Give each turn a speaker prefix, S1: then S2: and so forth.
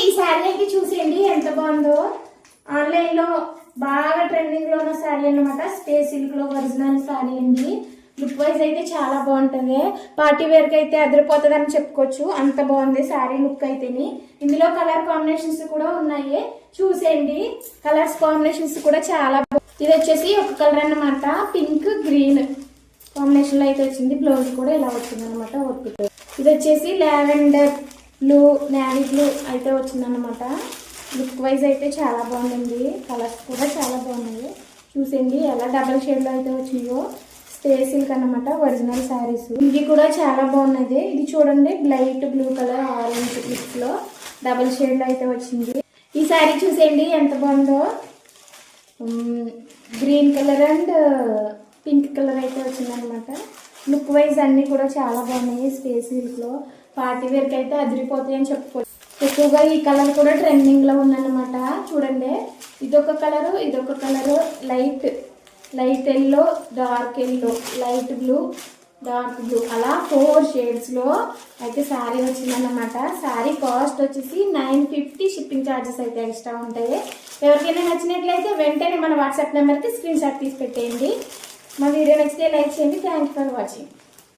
S1: ఈ శారీ అయితే చూసేయండి ఎంత బాగుందో. ఆన్లైన్ లో బాగా ట్రెండింగ్ లో ఉన్న శారీ అన్నమాట. స్పేస్ సిల్క్ లో ఒరిజినల్ శారీ అండి. లుక్ వైజ్ అయితే చాలా బాగుంటుంది. పార్టీ వేర్ కి అయితే అదిరిపోతుంది అని చెప్పుకోవచ్చు, అంత బాగుంది శారీ లుక్ అయితేని. ఇందులో కలర్ కాంబినేషన్స్ కూడా ఉన్నాయి, చూసేయండి. కలర్స్ కాంబినేషన్స్ కూడా చాలా ఇది వచ్చేసి ఒక కలర్ అన్నమాట, పింక్ గ్రీన్ కాంబినేషన్ లో అయితే వచ్చింది. బ్లౌజ్ కూడా ఇలా వచ్చింది అనమాట. ఇది వచ్చేసి లావెండర్ బ్లూ, నేవీ బ్లూ అయితే వచ్చింది అనమాట. లుక్ వైజ్ అయితే చాలా బాగుంది. కలర్స్ కూడా చాలా బాగున్నాయి, చూసేయండి. ఎలా డబల్ షేడ్ లో అయితే వచ్చిందో. స్పేస్ సిల్క్ అన్నమాట, ఒరిజినల్ శారీస్. ఇది కూడా చాలా బాగున్నది. ఇది చూడండి, light blue colour orange lips లో డబల్ షేడ్ లో అయితే వచ్చింది. ఈ శారీ చూసేయండి ఎంత బాగుందో. Green colour and pink colour అయితే వచ్చింది అనమాట. లుక్ వైజ్ అన్ని కూడా చాలా బాగున్నాయి. స్పేస్ సిల్క్ లో పార్టీ వేర్ కి అయితే అదిరిపోతాయి అని చెప్పుకోవచ్చు. ఎక్కువగా ఈ కలర్ కూడా ట్రెండింగ్ లో ఉందన్నమాట. చూడండి, ఇదొక కలరు, ఇదొక colour, light yellow, dark yellow, light blue, dark blue, అలా 4 షేడ్స్ లో అయితే శారీ వచ్చిందన్నమాట. శారీ కాస్ట్ వచ్చేసి 950. షిప్పింగ్ ఛార్జెస్ అయితే ఎక్స్ట్రా ఉంటాయి. ఎవరికైనా నచ్చినట్లయితే వెంటనే మన వాట్సాప్ నెంబర్కి స్క్రీన్ షాట్ తీసి పెట్టేయండి. మా వీడియో నచ్చితే లైక్ చేయండి. Thank you for watching.